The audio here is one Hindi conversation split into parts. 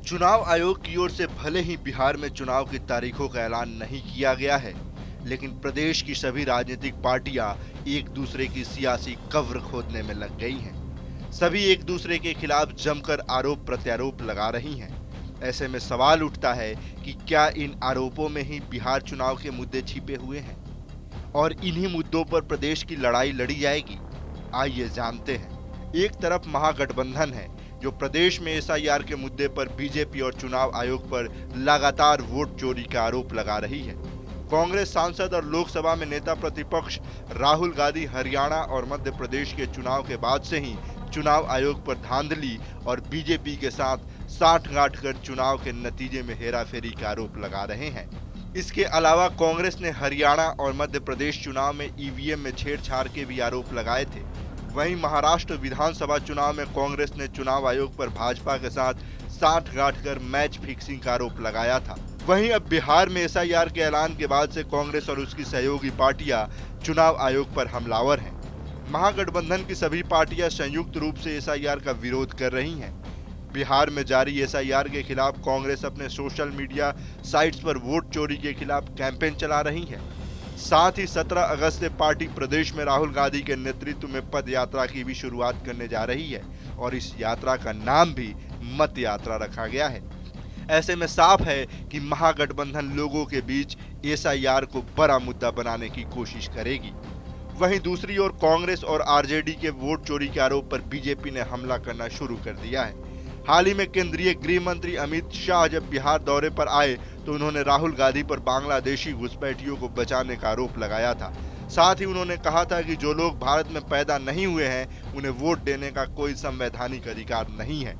चुनाव आयोग की ओर से भले ही बिहार में चुनाव की तारीखों का ऐलान नहीं किया गया है, लेकिन प्रदेश की सभी राजनीतिक पार्टियां एक दूसरे की सियासी कब्र खोदने में लग गई हैं। सभी एक दूसरे के खिलाफ जमकर आरोप प्रत्यारोप लगा रही हैं। ऐसे में सवाल उठता है कि क्या इन आरोपों में ही बिहार चुनाव के मुद्दे छिपे हुए हैं और इन्हीं मुद्दों पर प्रदेश की लड़ाई लड़ी जाएगी। आइए जानते हैं। एक तरफ महागठबंधन है जो प्रदेश में एसआईआर के मुद्दे पर बीजेपी और चुनाव आयोग पर लगातार वोट चोरी का आरोप लगा रही है। कांग्रेस सांसद और लोकसभा में नेता प्रतिपक्ष राहुल गांधी हरियाणा और मध्य प्रदेश के चुनाव के बाद से ही चुनाव आयोग पर धांधली और बीजेपी के साथ साठगांठ कर चुनाव के नतीजे में हेराफेरी का आरोप लगा रहे हैं। इसके अलावा कांग्रेस ने हरियाणा और मध्य प्रदेश चुनाव में ईवीएम में छेड़छाड़ के भी आरोप लगाए थे। वहीं महाराष्ट्र विधानसभा चुनाव में कांग्रेस ने चुनाव आयोग पर भाजपा के साथ साठगांठ कर मैच फिक्सिंग का आरोप लगाया था। वहीं अब बिहार में एसआईआर के ऐलान के बाद से कांग्रेस और उसकी सहयोगी पार्टियां चुनाव आयोग पर हमलावर हैं। महागठबंधन की सभी पार्टियां संयुक्त रूप से एसआईआर का विरोध कर रही हैं। बिहार में जारी एसआईआर के खिलाफ कांग्रेस अपने सोशल मीडिया साइट्स पर वोट चोरी के खिलाफ कैंपेन चला रही है। साथ ही 17 अगस्त से पार्टी प्रदेश में राहुल गांधी के नेतृत्व में पद यात्रा की भी शुरुआत करने जा रही है और इस यात्रा का नाम भी मत यात्रा रखा गया है। ऐसे में साफ है कि महागठबंधन लोगों के बीच एसआईआर को बड़ा मुद्दा बनाने की कोशिश करेगी। वहीं दूसरी ओर कांग्रेस और आरजेडी के वोट चोरी के आरोप पर बीजेपी ने हमला करना शुरू कर दिया है। हाल ही में केंद्रीय गृह मंत्री अमित शाह जब बिहार दौरे पर आए तो उन्होंने राहुल गांधी पर बांग्लादेशी घुसपैठियों को बचाने का आरोप लगाया था। साथ ही उन्होंने कहा था कि जो लोग भारत में पैदा नहीं हुए हैं उन्हें वोट देने का कोई संवैधानिक अधिकार नहीं है।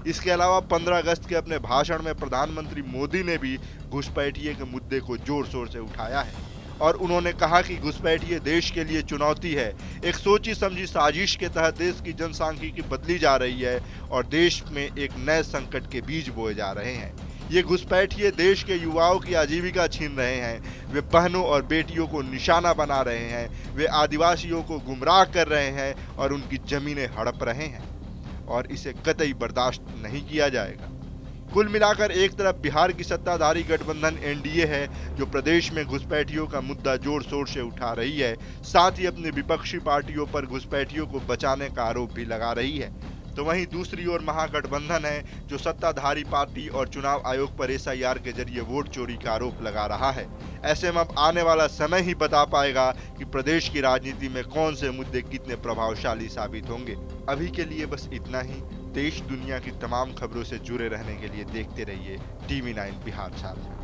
इसके अलावा 15 अगस्त के अपने भाषण में प्रधानमंत्री मोदी ने भी घुसपैठिए के मुद्दे को जोर शोर से उठाया है और उन्होंने कहा कि घुसपैठिए देश के लिए चुनौती है। एक सोची समझी साजिश के तहत देश की जनसांख्यिकी बदली जा रही है और देश में एक नए संकट के बीज बोए जा रहे हैं। ये घुसपैठिए देश के युवाओं की आजीविका छीन रहे हैं। वे बहनों और बेटियों को निशाना बना रहे हैं। वे आदिवासियों को गुमराह कर रहे हैं और उनकी जमीनें हड़प रहे हैं और इसे कतई बर्दाश्त नहीं किया जाएगा। कुल मिलाकर एक तरफ बिहार की सत्ताधारी गठबंधन एनडीए है जो प्रदेश में घुसपैठियों का मुद्दा जोर शोर से उठा रही है, साथ ही अपनी विपक्षी पार्टियों पर घुसपैठियों को बचाने का आरोप भी लगा रही है। तो वहीं दूसरी ओर महागठबंधन है जो सत्ताधारी पार्टी और चुनाव आयोग पर एसआईआर के जरिए वोट चोरी का आरोप लगा रहा है। ऐसे में अब आने वाला समय ही बता पाएगा कि प्रदेश की राजनीति में कौन से मुद्दे कितने प्रभावशाली साबित होंगे। अभी के लिए बस इतना ही। देश दुनिया की तमाम खबरों से जुड़े रहने के लिए देखते रहिए TV9 बिहार साल।